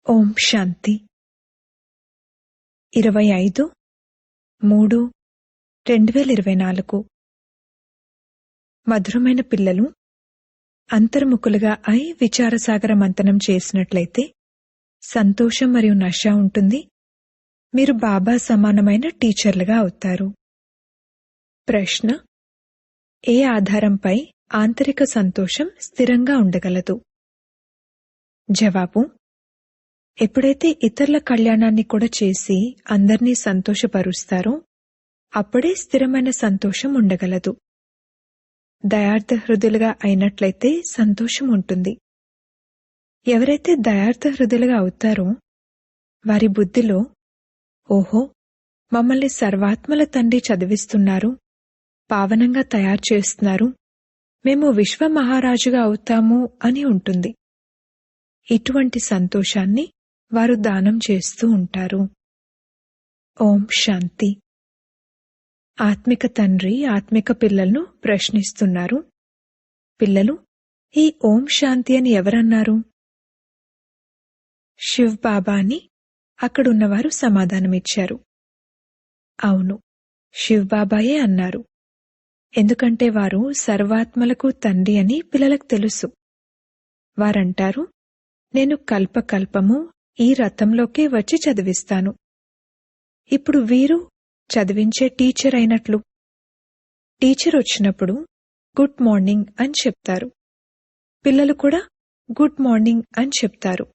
ఓం శాంతి 25/3/2024 మధురమైన పిల్లలు, అంతర్ముఖులుగా అయి విచారసాగర మంతనం చేసినట్లయితే సంతోషం మరియు నశ ఉంటుంది. మీరు బాబా సమానమైన టీచర్లుగా అవుతారు. ప్రశ్న: ఏ ఆధారంపై ఆంతరిక సంతోషం స్థిరంగా ఉండగలదు? జవాబు: ఎప్పుడైతే ఇతరుల కళ్యాణాన్ని కూడా చేసి అందర్నీ సంతోషపరుస్తారో అప్పుడే స్థిరమైన సంతోషం ఉండగలదు. దయార్థ హృదయులుగా అయినట్లయితే సంతోషం ఉంటుంది. ఎవరైతే దయార్థ హృదయులుగా అవుతారో వారి బుద్ధిలో, ఓహో, మమ్మల్ని సర్వాత్మల తండ్రి చదివిస్తున్నారు, పావనంగా తయారు చేస్తున్నారు, మేము విశ్వ మహారాజుగా అవుతాము అని ఉంటుంది. ఇటువంటి సంతోషాన్ని వారు దానం చేస్తూ ఉంటారు. ఓం శాంతి. ఆత్మిక తండ్రి ఆత్మిక పిల్లలను ప్రశ్నిస్తున్నారు. పిల్లలు, ఈ ఓం శాంతి అని ఎవరన్నారు? శివ్ బాబా అని అక్కడున్నవారు సమాధానమిచ్చారు. అవును, శివ్ బాబాయే అన్నారు. ఎందుకంటే వారు సర్వాత్మలకు తండ్రి అని పిల్లలకు తెలుసు. వారంటారు, నేను కల్పకల్పము ఈ రథంలోకే వచ్చి చదివిస్తాను. ఇప్పుడు వీరు చదివించే టీచర్ అయినట్లు. టీచర్ వచ్చినప్పుడు గుడ్ మార్నింగ్ అని చెప్తారు. పిల్లలు కూడా గుడ్ మార్నింగ్ అని చెప్తారు.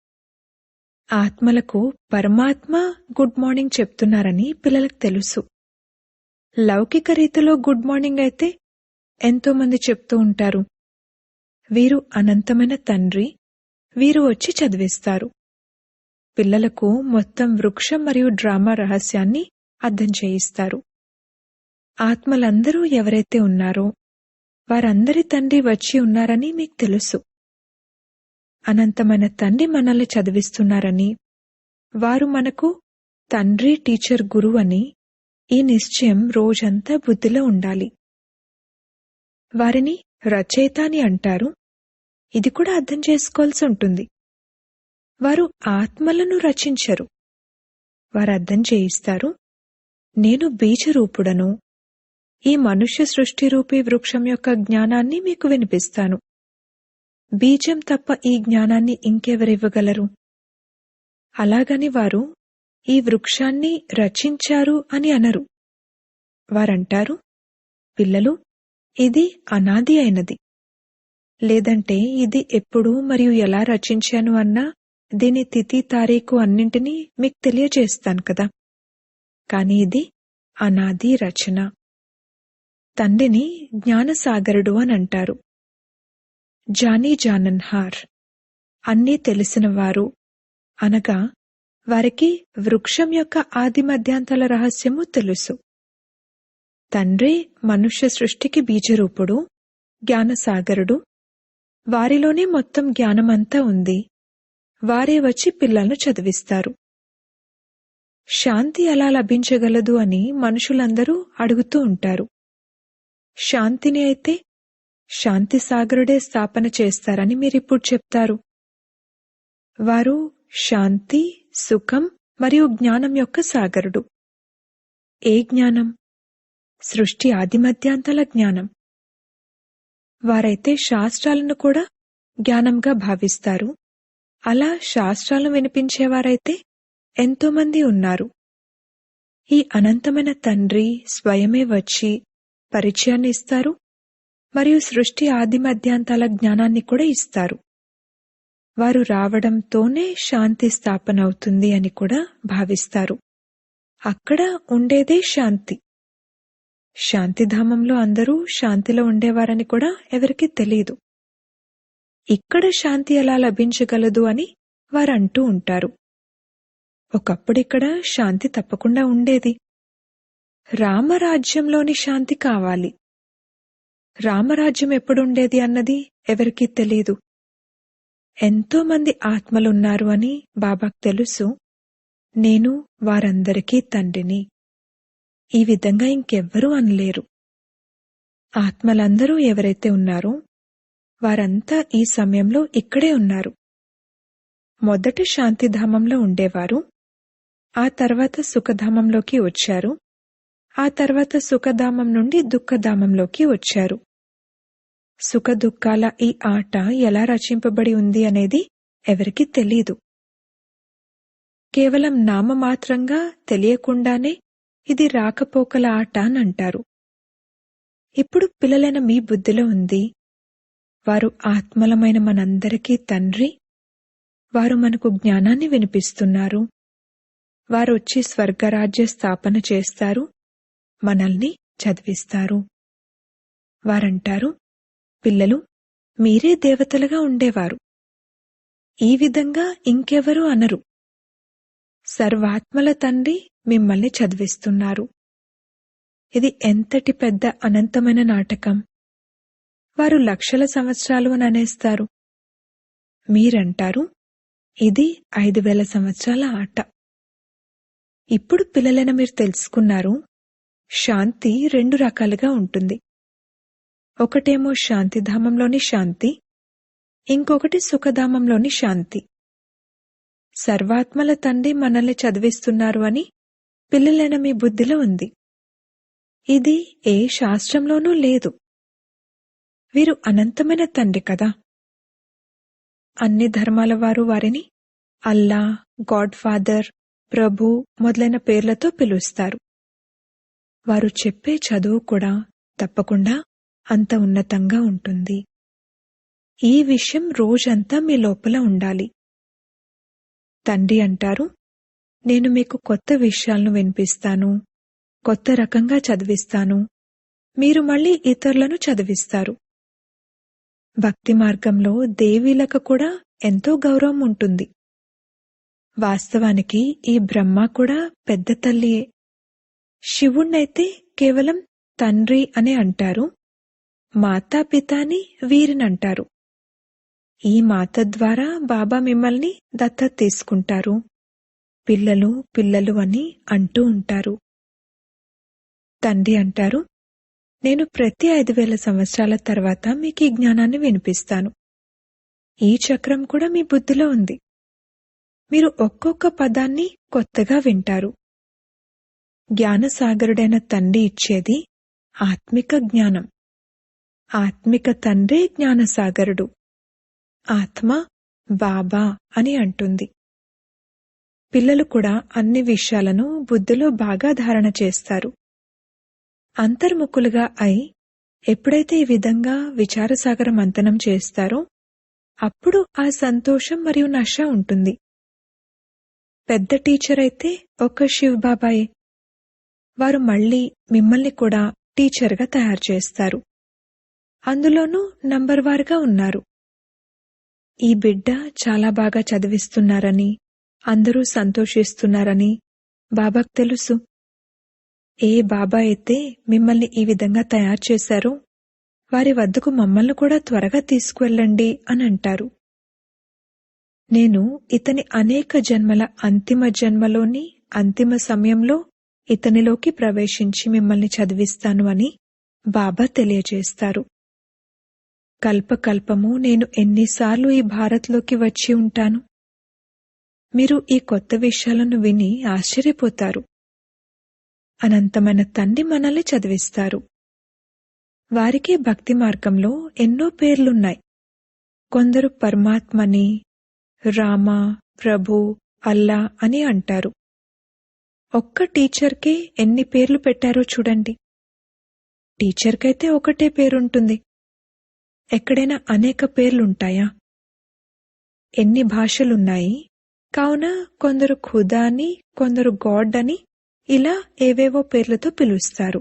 ఆత్మలకు పరమాత్మ గుడ్ మార్నింగ్ చెప్తున్నారని పిల్లలకు తెలుసు. లౌకిక రీతిలో గుడ్ మార్నింగ్ అయితే ఎంతోమంది చెప్తూ ఉంటారు, వీరు అనంతమైన తండ్రి, వీరు వచ్చి చదివిస్తారు. పిల్లలకు మొత్తం వృక్షం మరియు డ్రామా రహస్యాన్ని అర్థం చేయిస్తారు. ఆత్మలందరూ ఎవరైతే ఉన్నారో వారందరి తండ్రి వచ్చి ఉన్నారని మీకు తెలుసు. అనంతమైన తండ్రి మనల్ని చదివిస్తున్నారని, వారు మనకు తండ్రి, టీచర్, గురువు అని ఈ నిశ్చయం రోజంతా బుద్ధిలో ఉండాలి. వారిని రచయిత అని అంటారు. ఇది కూడా అర్థం చేసుకోవాల్సి ఉంటుంది. వారు ఆత్మలను రచించరు. వారు అర్థం చేయిస్తారు, నేను బీజరూపుడను, ఈ మనుష్య సృష్టి రూపీ వృక్షం యొక్క జ్ఞానాన్ని మీకు వినిపిస్తాను. బీజం తప్ప ఈ జ్ఞానాన్ని ఇంకెవరివ్వగలరు? అలాగని వారు ఈ వృక్షాన్ని రచించారు అని అనరు. వారంటారు, పిల్లలు, ఇది అనాది అయినది, లేదంటే ఇది ఎప్పుడు మరియు ఎలా రచించాను అన్నా దీని తిథి తారీఖు అన్నింటినీ మీకు తెలియజేస్తాను కదా. కాని ఇది అనాది రచన. తండ్రిని జ్ఞానసాగరుడు అని అంటారు. జానీ జానన్హార్, అన్నీ తెలిసినవారు అనగా వారికి వృక్షం యొక్క ఆది మధ్యాంతాల రహస్యము తెలుసు. తండ్రి మనుష్య సృష్టికి బీజరూపుడు, జ్ఞానసాగరుడు. వారిలోనే మొత్తం జ్ఞానమంతా ఉంది. వారే వచ్చి పిల్లలను చదివిస్తారు. శాంతి ఎలా లభించగలదు అని మనుషులందరూ అడుగుతూ ఉంటారు. శాంతిని అయితే శాంతి సాగరుడే స్థాపన చేస్తారని మీరిప్పుడు చెప్తారు. వారు శాంతి, సుఖం మరియు జ్ఞానం యొక్క సాగరుడు. ఏ జ్ఞానం? సృష్టి ఆదిమధ్యాంతాల జ్ఞానం. వారైతే శాస్త్రాలను కూడా జ్ఞానంగా భావిస్తారు. అలా శాస్త్రాలను వినిపించేవారైతే ఎంతోమంది ఉన్నారు. ఈ అనంతమైన తండ్రి స్వయమే వచ్చి పరిచయాన్ని ఇస్తారు మరియు సృష్టి ఆదిమధ్యాంతాల జ్ఞానాన్ని కూడా ఇస్తారు. వారు రావడంతోనే శాంతి స్థాపన అవుతుంది అని కూడా భావిస్తారు. అక్కడ ఉండేదే శాంతి. శాంతిధామంలో అందరూ శాంతిలో ఉండేవారని కూడా ఎవరికీ తెలియదు. ఇక్కడ శాంతి ఎలా లభించగలదు అని వారు అంటూ ఉంటారు. ఒకప్పుడిక్కడ శాంతి తప్పకుండా ఉండేది. రామరాజ్యంలోని శాంతి కావాలి. రామరాజ్యం ఎప్పుడుండేది అన్నది ఎవరికీ తెలీదు. ఎంతోమంది ఆత్మలున్నారు అని బాబాకు తెలుసు. నేను వారందరికీ తండ్రిని. ఈ విధంగా ఇంకెవ్వరూ అనలేరు. ఆత్మలందరూ ఎవరైతే ఉన్నారో వారంతా ఈ సమయంలో ఇక్కడే ఉన్నారు. మొదట శాంతిధామంలో ఉండేవారు, ఆ తర్వాత సుఖధామంలోకి వచ్చారు, ఆ తర్వాత సుఖధామం నుండి దుఃఖధామంలోకి వచ్చారు. సుఖదుఖాల ఈ ఆట ఎలా రచింపబడి ఉంది అనేది ఎవరికీ తెలీదు. కేవలం నామమాత్రంగా తెలియకుండానే ఇది రాకపోకల ఆట అనంటారు. ఇప్పుడు పిల్లలైన మీ బుద్ధిలో ఉంది, వారు ఆత్మలమైన మనందరికీ తండ్రి, వారు మనకు జ్ఞానాన్ని వినిపిస్తున్నారు, వారొచ్చి స్వర్గరాజ్య స్థాపన చేస్తారు, మనల్ని చదివిస్తారు. వారంటారు, పిల్లలు, మీరే దేవతలుగా ఉండేవారు. ఈ విధంగా ఇంకెవరూ అనరు. సర్వాత్మల తండ్రి మిమ్మల్ని చదివిస్తున్నారు. ఇది ఎంతటి పెద్ద అనంతమైన నాటకం. వారు లక్షల సంవత్సరాలు అని అనేస్తారు. మీరంటారు, ఇది 5000 సంవత్సరాల ఆట. ఇప్పుడు పిల్లలైన మీరు తెలుసుకున్నారు, శాంతి 2 రకాలుగా ఉంటుంది. ఒకటేమో శాంతిధామంలోని శాంతి, ఇంకొకటి సుఖధామంలోని శాంతి. సర్వాత్మల తండ్రి మనల్ని చదివిస్తున్నారు అని పిల్లలైన మీ బుద్ధిలో ఉంది. ఇది ఏ శాస్త్రంలోనూ లేదు. వీరు అనంతమైన తండ్రి కదా. అన్ని ధర్మాల వారు వారిని అల్లా, గాడ్ ఫాదర్, ప్రభు మొదలైన పేర్లతో పిలుస్తారు. వారు చెప్పే చదువు కూడా తప్పకుండా అంత ఉన్నతంగా ఉంటుంది. ఈ విషయం రోజంతా మీ లోపల ఉండాలి. తండ్రి అంటారు, నేను మీకు కొత్త విషయాలను వినిపిస్తాను, కొత్త రకంగా చదివిస్తాను, మీరు మళ్ళీ ఇతరులను చదివిస్తారు. భక్తి మార్గంలో దేవీలకు కూడా ఎంతో గౌరవం ఉంటుంది. వాస్తవానికి ఈ బ్రహ్మ కూడా పెద్ద తల్లియే. శివుణ్ణైతే కేవలం తండ్రి అనే అంటారు, మాతాపితాని వీరినంటారు. ఈ మాత ద్వారా బాబా మిమ్మల్ని దత్తత తీసుకుంటారు, పిల్లలు పిల్లలు అని అంటూ ఉంటారు. తండ్రి అంటారు, నేను ప్రతి 5000 సంవత్సరాల తర్వాత మీకు ఈ జ్ఞానాన్ని వినిపిస్తాను. ఈ చక్రం కూడా మీ బుద్ధిలో ఉంది. మీరు ఒక్కొక్క పదాన్ని కొత్తగా వింటారు. జ్ఞానసాగరుడైన తండ్రి ఇచ్చేది ఆత్మిక జ్ఞానం. ఆత్మిక తండ్రే జ్ఞానసాగరుడు. ఆత్మ బాబా అని అంటుంది. పిల్లలు కూడా అన్ని విషయాలను బుద్ధిలో బాగా ధారణ చేస్తారు. అంతర్ముఖులుగా అయి ఎప్పుడైతే ఈ విధంగా విచారసాగర మంతనం చేస్తారో అప్పుడు ఆ సంతోషం మరియు నష ఉంటుంది. పెద్ద టీచర్ అయితే ఒక శివ్ బాబాయే. వారు మళ్ళీ మిమ్మల్ని కూడా టీచర్గా తయారు చేస్తారు. అందులోనూ నంబర్ వారుగా ఉన్నారు. ఈ బిడ్డ చాలా బాగా చదివిస్తున్నారని, అందరూ సంతోషిస్తున్నారని బాబాకు తెలుసు. ఏ బాబా అయితే మిమ్మల్ని ఈ విధంగా తయారు చేశారో వారి వద్దకు మమ్మల్ని కూడా త్వరగా తీసుకువెళ్ళండి అని అంటారు. నేను ఇతని అనేక జన్మల అంతిమ జన్మలోని అంతిమ సమయంలో ఇతనిలోకి ప్రవేశించి మిమ్మల్ని చదివిస్తాను అని బాబా తెలియజేస్తారు. కల్పకల్పము నేను ఎన్నిసార్లు ఈ భారత్లోకి వచ్చి ఉంటాను. మీరు ఈ కొత్త విషయాలను విని ఆశ్చర్యపోతారు. అనంతమైన తండ్రి మనల్ని చదివిస్తారు. వారికే భక్తి మార్గంలో ఎన్నో పేర్లున్నాయి. కొందరు పరమాత్మని, రామ, ప్రభు, అల్లా అని అంటారు. ఒక్క టీచర్కే ఎన్ని పేర్లు పెట్టారో చూడండి. టీచర్కైతే ఒకటే పేరుంటుంది. ఎక్కడైనా అనేక పేర్లుంటాయా? ఎన్ని భాషలున్నాయి. కావున కొందరు ఖుదా అని, కొందరు గాడ్ అని, ఇలా ఏవేవో పేర్లతో పిలుస్తారు.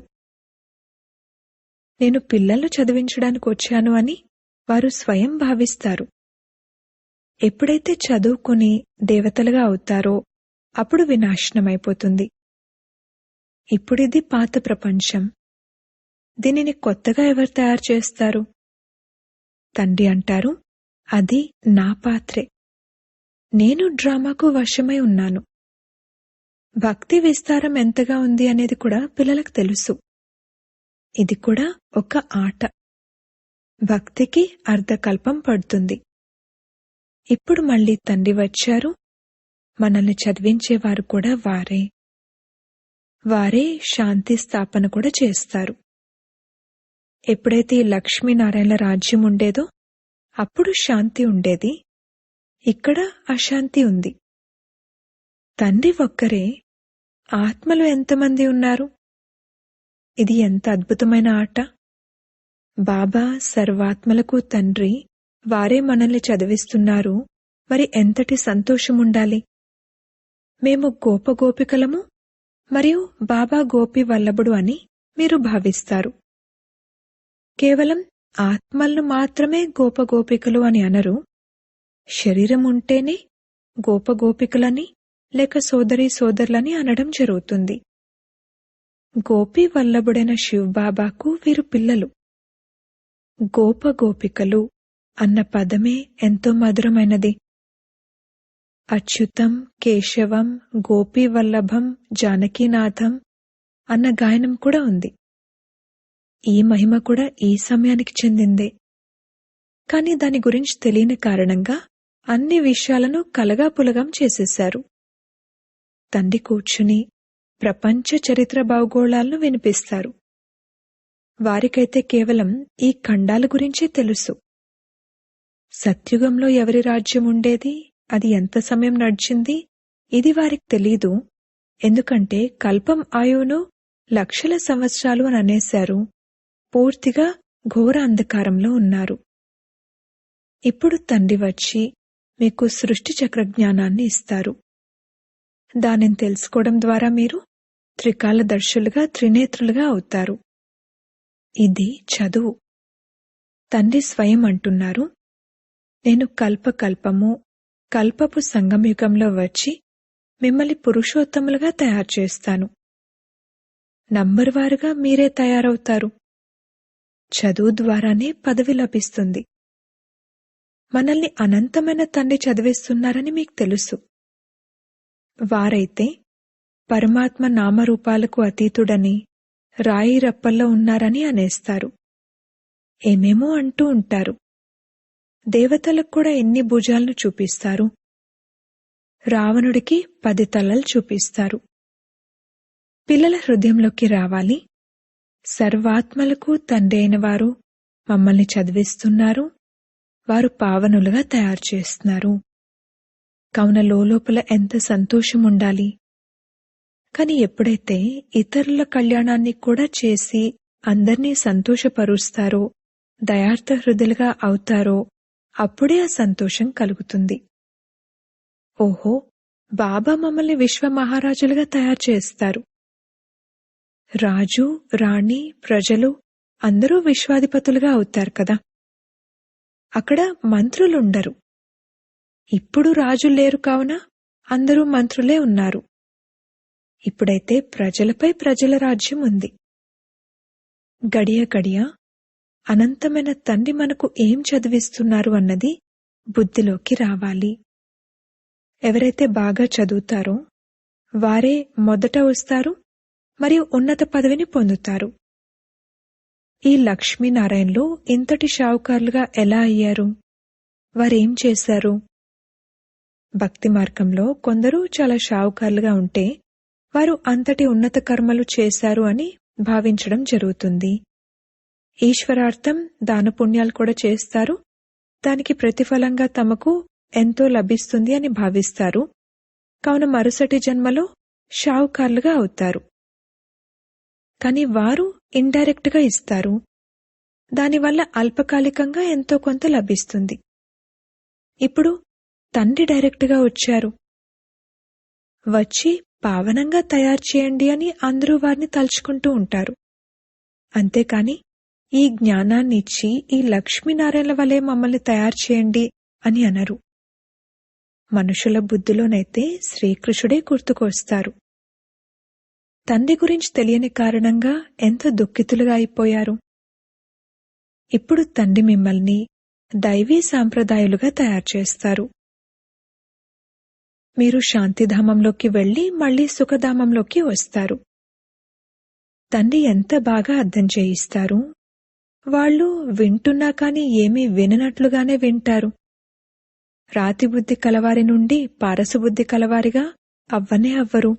నేను పిల్లలను చదివించడానికి వచ్చాను అని వారు స్వయం భావిస్తారు. ఎప్పుడైతే చదువుకుని దేవతలుగా అవుతారో అప్పుడు వినాశనమైపోతుంది. ఇప్పుడిది పాత ప్రపంచం. దీనిని కొత్తగా ఎవరు తయారు చేస్తారు? తండ్రి అంటారు, అది నా పాత్రే. నేను డ్రామాకు వశమై ఉన్నాను. భక్తి విస్తారం ఎంతగా ఉంది అనేది కూడా పిల్లలకు తెలుసు. ఇది కూడా ఒక ఆట. భక్తికి అర్ధకల్పం పడుతుంది. ఇప్పుడు మళ్ళీ తండ్రి వచ్చారు. మనల్ని చదివించేవారు కూడా వారే. వారే శాంతి స్థాపన కూడా చేస్తారు. ఎప్పుడైతే ఈ లక్ష్మీనారాయణల రాజ్యం ఉండేదో అప్పుడు శాంతి ఉండేది. ఇక్కడ అశాంతి ఉంది. తండ్రి ఒక్కరే, ఆత్మలు ఎంతమంది ఉన్నారు? ఇది ఎంత అద్భుతమైన ఆట! బాబా సర్వాత్మలకు తండ్రి, వారే మనల్ని చదివిస్తున్నారు. మరి ఎంతటి సంతోషముండాలి! మేము గోపగోపికలము మరియు బాబా గోపి వల్లభుడు అని మీరు భావిస్తారు. కేవలం ఆత్మలను మాత్రమే గోపగోపికలు అని అనరు. శరీరం ఉంటేనే గోపగోపికలని లేక సోదరీ సోదరులని అనడం జరుగుతుంది. గోపి వల్లభుడైన శివబాబాకు వీరు పిల్లలు. గోపగోపికలు అన్న పదమే ఎంతో మధురమైనది. అచ్యుతం కేశవం గోపీ వల్లభం జానకీనాథం అన్న గాయనం కూడా ఉంది. ఈ మహిమ కూడా ఈ సమయానికి చెందిందే. కాని దాని గురించి తెలియని కారణంగా అన్ని విషయాలను కలగాపులగం చేసేశారు. తండ్రి కూర్చుని ప్రపంచ చరిత్ర భౌగోళాలను వినిపిస్తారు. వారికైతే కేవలం ఈ ఖండాల గురించే తెలుసు. సత్యుగంలో ఎవరి రాజ్యం ఉండేది, అది ఎంత సమయం నడిచింది, ఇది వారికి తెలీదు. ఎందుకంటే కల్పం ఆయువును లక్షల సంవత్సరాలు అని అనేశారు. పూర్తిగా ఘోర అంధకారంలో ఉన్నారు. ఇప్పుడు తండ్రి వచ్చి మీకు సృష్టి చక్ర జ్ఞానాన్ని ఇస్తారు. దానిని తెలుసుకోవడం ద్వారా మీరు త్రికాలదర్శులుగా త్రినేత్రులుగా అవుతారు. ఇది చదువు. తండ్రి స్వయం అంటున్నారు, నేను కల్పకల్పము కల్పపు సంగమయుగంలో వచ్చి మిమ్మల్ని పురుషోత్తములుగా తయారు చేస్తాను. నంబరువారుగా మీరే తయారవుతారు. చదువు ద్వారానే పదవి లభిస్తుంది. మనల్ని అనంతమైన తండ్రి చదివిస్తున్నారని మీకు తెలుసు. వారైతే పరమాత్మ నామరూపాలకు అతీతుడని, రాయి రప్పల్లో ఉన్నారని అనేస్తారు. ఏమేమో అంటూ ఉంటారు. దేవతలకు కూడా ఎన్ని భుజాలను చూపిస్తారు. రావణుడికి 10 తలలు చూపిస్తారు. పిల్లల హృదయంలోకి రావాలి. సర్వాత్మలకు తండ్రి అయిన వారు మమ్మల్ని చదివిస్తున్నారు. వారు పావనులుగా తయారు చేస్తున్నారు. కావున లోపల ఎంత సంతోషం ఉండాలి. కాని ఎప్పుడైతే ఇతరుల కళ్యాణాన్ని కూడా చేసి అందర్నీ సంతోషపరుస్తారో, దయార్థ హృదయులుగా అవుతారో అప్పుడే ఆ సంతోషం కలుగుతుంది. ఓహో, బాబా మమ్మల్ని విశ్వ మహారాజులుగా తయారు చేస్తారు. రాజు, రాణి, ప్రజలు అందరూ విశ్వాధిపతులుగా అవుతారు కదా. అక్కడ మంత్రులుండరు. ఇప్పుడు రాజులు లేరు కావున అందరూ మంత్రులే ఉన్నారు. ఇప్పుడైతే ప్రజలపై ప్రజల రాజ్యం ఉంది. గడియ గడియ అనంతమైన తండ్రి మనకు ఏం చదివిస్తున్నారు అన్నది బుద్ధిలోకి రావాలి. ఎవరైతే బాగా చదువుతారో వారే మొదట వస్తారు మరియు ఉన్నత పదవిని పొందుతారు. ఈ లక్ష్మీనారాయణలు ఇంతటి షావుకారులుగా ఎలా అయ్యారు? వారేం చేశారు? భక్తి మార్గంలో కొందరు చాలా షావుకారులుగా ఉంటే వారు అంతటి ఉన్నత కర్మలు చేశారు అని భావించడం జరుగుతుంది. ఈశ్వరార్థం దానపుణ్యాలు కూడా చేస్తారు. దానికి ప్రతిఫలంగా తమకు ఎంతో లభిస్తుంది అని భావిస్తారు. కావున మరుసటి జన్మలో షావుకారులుగా అవుతారు. కాని వారు ఇండైరెక్ట్ గా ఇస్తారు. దానివల్ల అల్పకాలికంగా ఎంతో కొంత లభిస్తుంది. ఇప్పుడు తండ్రి డైరెక్ట్ గా వచ్చారు. వచ్చి పావనంగా తయారు చేయండి అని అందరూ వారిని తలుచుకుంటూ ఉంటారు. అంతేకాని ఈ జ్ఞానాన్ని ఇచ్చి ఈ లక్ష్మీనారాయణల వలె మమ్మల్ని తయారు చేయండి అని అనరు. మనుషుల బుద్ధిలోనైతే శ్రీకృష్ణుడే గుర్తుకొస్తారు. తండ్రి గురించి తెలియని కారణంగా ఎంత దుఃఖితులుగా అయిపోయారు. ఇప్పుడు తండ్రి మిమ్మల్ని దైవీ సాంప్రదాయాలుగా తయారు చేస్తారు. మీరు శాంతిధామంలోకి వెళ్లి మళ్లీ సుఖధామంలోకి వస్తారు. తండ్రి ఎంత బాగా అర్థం చేయిస్తారు. వాళ్ళు వింటున్నా కాని ఏమీ విననట్లుగానే వింటారు. రాతి బుద్ధి కలవారి నుండి పారసుబుద్ధి కలవారిగా అవ్వనే అవ్వరు.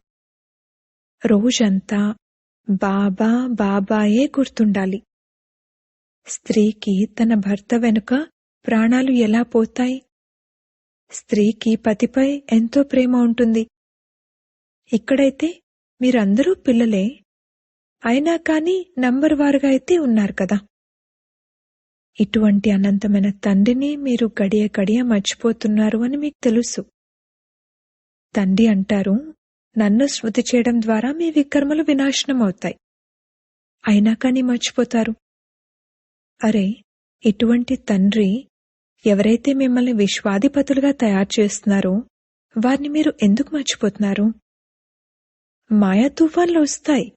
రోజంతా బాబా బాబాయే గుర్తుండాలి. స్త్రీకి తన భర్త వెనుక ప్రాణాలు ఎలా పోతాయి? స్త్రీకి పతిపై ఎంతో ప్రేమ ఉంటుంది. ఇక్కడైతే మీరందరూ పిల్లలే, అయినా కాని నంబర్ వారుగా అయితే ఉన్నారు కదా. ఇటువంటి అనంతమైన తండ్రిని మీరు గడియ గడియ మర్చిపోతున్నారు అని మీకు తెలుసు. తండ్రి అంటారు, నన్ను స్మృతి చేయడం ద్వారా మీ వికర్మలు వినాశనమవుతాయి. అయినా కాని మర్చిపోతారు. అరే, ఇటువంటి తండ్రి ఎవరైతే మిమ్మల్ని విశ్వాధిపతులుగా తయారు చేస్తున్నారో వారిని మీరు ఎందుకు మర్చిపోతున్నారు? మాయా తుఫాన్లు వస్తాయి,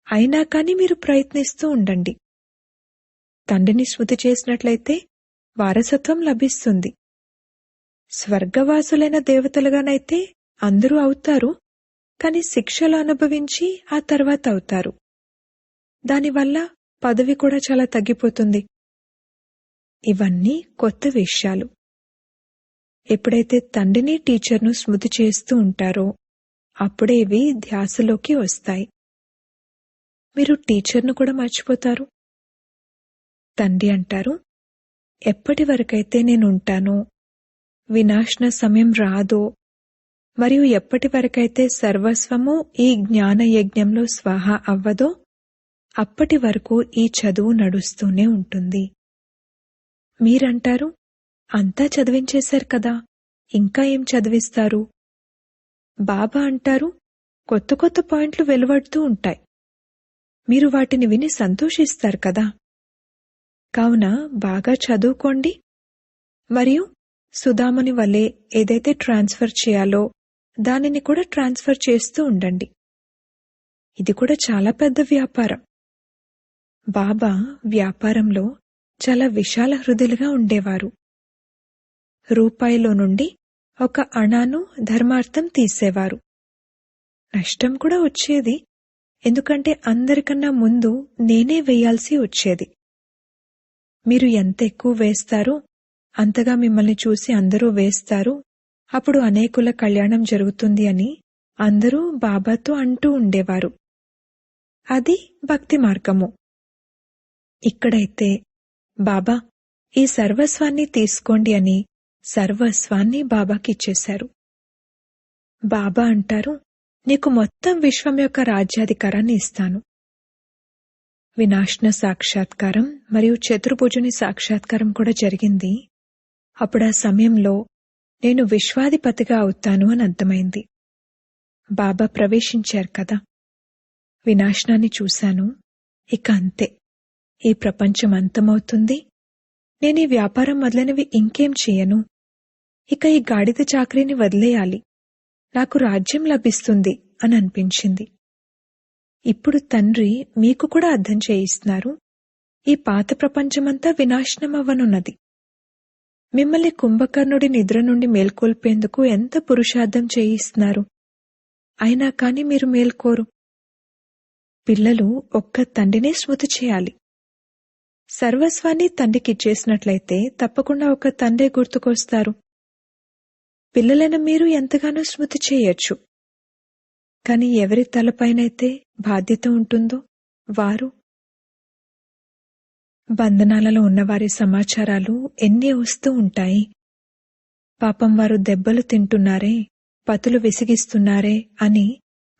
అయినా కాని మీరు ప్రయత్నిస్తూ ఉండండి. తండ్రిని స్మృతి చేసినట్లయితే వారసత్వం లభిస్తుంది. స్వర్గవాసులైన దేవతలుగానైతే అందరూ అవుతారు, కాని శిక్షలు అనుభవించి ఆ తర్వాత అవుతారు. దానివల్ల పదవి కూడా చాలా తగ్గిపోతుంది. ఇవన్నీ కొత్త విషయాలు. ఎప్పుడైతే తండ్రిని టీచర్ను స్మృతి చేస్తూ ఉంటారో అప్పుడే ఇవి ధ్యాసలోకి వస్తాయి. మీరు టీచర్ను కూడా మర్చిపోతారు. తండ్రి అంటారు, ఎప్పటి వరకైతే నేనుంటానో, వినాశన సమయం రాదో, మరియు ఎప్పటి వరకైతే సర్వస్వము ఈ జ్ఞాన యజ్ఞంలో స్వాహా అవ్వదో అప్పటి వరకు ఈ చదువు నడుస్తూనే ఉంటుంది. మీరంటారు, అంతా చదివించేశారు కదా, ఇంకా ఏం చదివిస్తారు? బాబా అంటారు, కొత్త కొత్త పాయింట్లు వెలువడుతూ ఉంటాయి. మీరు వాటిని విని సంతోషిస్తారు కదా. కావున బాగా చదువుకోండి, మరియు సుధాముని వలె ఏదైతే ట్రాన్స్ఫర్ చేయాలో దానిని కూడా ట్రాన్స్ఫర్ చేస్తూ ఉండండి. ఇది కూడా చాలా పెద్ద వ్యాపారం. బాబా వ్యాపారంలో చాలా విశాల హృదయులుగా ఉండేవారు. రూపాయిలో నుండి 1 అణాను ధర్మార్థం తీసేవారు. నష్టం కూడా వచ్చేది, ఎందుకంటే అందరికన్నా ముందు నేనే వేయాల్సి వచ్చేది. మీరు ఎంత ఎక్కువ వేస్తారో అంతగా మిమ్మల్ని చూసి అందరూ వేస్తారు, అప్పుడు అనేకుల కళ్యాణం జరుగుతుంది అని అందరూ బాబాతో అంటూ ఉండేవారు. అది భక్తి మార్గము. ఇక్కడైతే బాబా ఈ సర్వస్వాన్ని తీసుకోండి అని సర్వస్వాన్ని బాబాకిచ్చేశారు. బాబా అంటారు, నీకు మొత్తం విశ్వం యొక్క రాజ్యాధికారాన్ని ఇస్తాను. వినాశన సాక్షాత్కారం మరియు చతుర్భుజుని సాక్షాత్కారం కూడా జరిగింది. అప్పుడా సమయంలో నేను విశ్వాధిపతిగా అవుతాను అని అర్థమైంది. బాబా ప్రవేశించారు కదా. వినాశనాన్ని చూశాను, ఇక అంతే, ఈ ప్రపంచం అంతమవుతుంది. నేను ఈ వ్యాపారం మొదలైనవి ఇంకేం చేయను. ఇక ఈ గాడిద చాకరీని వదిలేయాలి, నాకు రాజ్యం లభిస్తుంది అని అనిపించింది. ఇప్పుడు తండ్రి మీకు కూడా అర్థం చేయిస్తున్నారు, ఈ పాత ప్రపంచమంతా వినాశనమవ్వనున్నది. మిమ్మల్ని కుంభకర్ణుడి నిద్ర నుండి మేల్కొల్పేందుకు ఎంత పురుషార్థం చేయిస్తున్నారు, అయినా కాని మీరు మేల్కోరు. పిల్లలు ఒక్క తండ్రినే స్మృతి చేయాలి. సర్వస్వాన్ని తండ్రికిచ్చేసినట్లయితే తప్పకుండా ఒక తండ్రే గుర్తుకొస్తారు. పిల్లలైన మీరు ఎంతగానో స్మృతి చేయొచ్చు, కాని ఎవరి తలపైనైతే బాధ్యత ఉంటుందో వారు. బంధనాలలో ఉన్నవారి సమాచారాలు ఎన్ని వస్తూ ఉంటాయి. పాపం వారు దెబ్బలు తింటున్నారే, పతులు విసిగిస్తున్నారే అని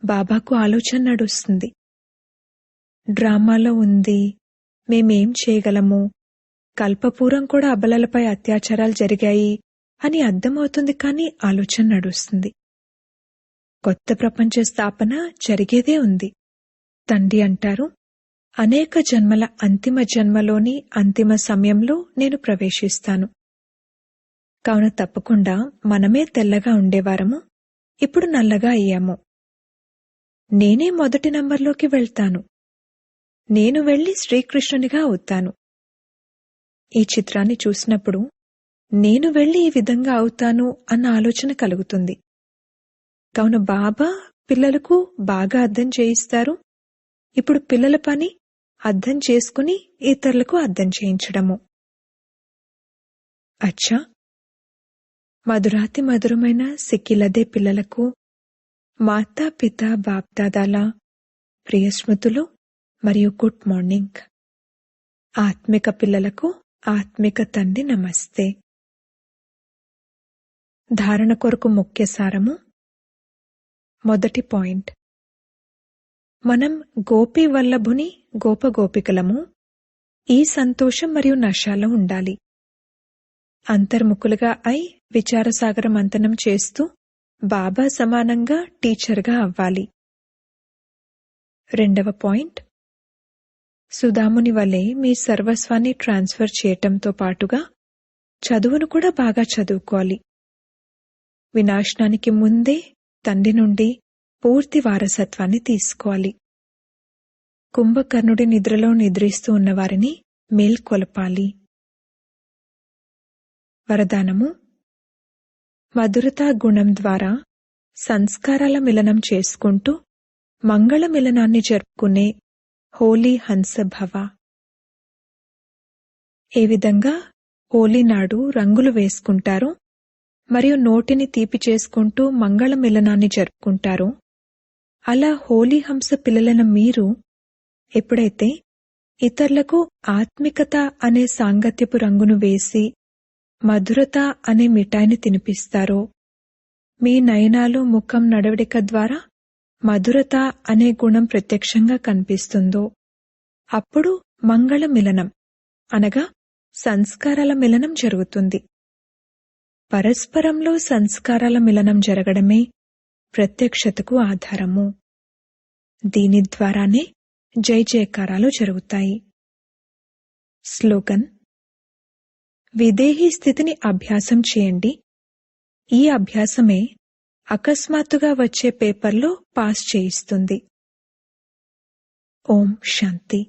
బాబాకు ఆలోచన నడుస్తుంది. డ్రామాలో ఉంది, మేమేం చేయగలము, కల్పపూర్వం కూడా అబలలపై అత్యాచారాలు జరిగాయి అని అర్థమవుతుంది, కానీ ఆలోచన నడుస్తుంది. కొత్త ప్రపంచ స్థాపన జరిగేదే ఉంది. తండ్రి అంటారు, అనేక జన్మల అంతిమ జన్మలోని అంతిమ సమయంలో నేను ప్రవేశిస్తాను. కావున తప్పకుండా మనమే తెల్లగా ఉండేవారము, ఇప్పుడు నల్లగా అయ్యాము. నేనే మొదటి నంబర్లోకి వెళ్తాను. నేను వెళ్లి శ్రీకృష్ణునిగా అవుతాను. ఈ చిత్రాన్ని చూసినప్పుడు నేను వెళ్లి ఈ విధంగా అవుతాను అన్న ఆలోచన కలుగుతుంది. కావున బాబా పిల్లలకు బాగా అర్థం చేయిస్తారు. ఇప్పుడు పిల్లల పని అర్థం చేసుకుని ఇతరులకు అర్థం చేయించడము. అచ్చా, మధురాతి మధురమైన సిక్కిలదే పిల్లలకు మాతా పిత బాప్దాదాల ప్రియ స్మృతులు మరియు గుడ్ మార్నింగ్. ఆత్మిక పిల్లలకు ఆత్మిక తండ్రి నమస్తే. ధారణ కొరకు ముఖ్య సారము. మొదటి పాయింట్, మనం గోపీ వల్లభుని గోపగోపికలము. ఈ సంతోషం మరియు నశాలో ఉండాలి. అంతర్ముఖులుగా అయి విచారసాగర మంతనం చేస్తూ బాబా సమానంగా టీచర్గా అవ్వాలి. రెండవ పాయింట్, సుధాముని వలె మీ సర్వస్వాన్ని ట్రాన్స్ఫర్ చేయటంతో పాటుగా చదువును కూడా బాగా చదువుకోవాలి. వినాశనానికి ముందే తండ్రి నుండి పూర్తి వారసత్వాన్ని తీసుకోవాలి. కుంభకర్ణుడి నిద్రలో నిద్రిస్తూ ఉన్నవారిని మేల్కొలపాలి. వరదానము. మధురతా గుణం ద్వారా సంస్కారాల మిలనం చేసుకుంటూ మంగళ మిలనాన్ని జరుపుకునే హోలీ హంస భవ. ఏ విధంగా హోలీ నాడు రంగులు వేసుకుంటారో మరియు నోటిని తీపి చేసుకుంటూ మంగళ మిలనాన్ని జరుపుకుంటారో, అలా హోలీ హంస పిల్లలైన మీరు ఎప్పుడైతే ఇతరులకు ఆత్మికత అనే సాంగత్యపు రంగును వేసి మధురత అనే మిఠాయిని తినిపిస్తారో, మీ నయనాలు ముఖం నడవడిక ద్వారా మధురత అనే గుణం ప్రత్యక్షంగా కనిపిస్తుందో, అప్పుడు మంగళ మిలనం అనగా సంస్కారాల మిలనం జరుగుతుంది. పరస్పరంలో సంస్కారాల మిలనం జరగడమే ప్రత్యక్షతకు ఆధారము. దీని ద్వారానే జై జయకారాలు జరుగుతాయి. స్లోగన్. విదేహీ స్థితిని అభ్యాసం చేయండి. ఈ అభ్యాసమే అకస్మాత్తుగా వచ్చే పేపర్లో పాస్ చేయిస్తుంది. ఓం శాంతి.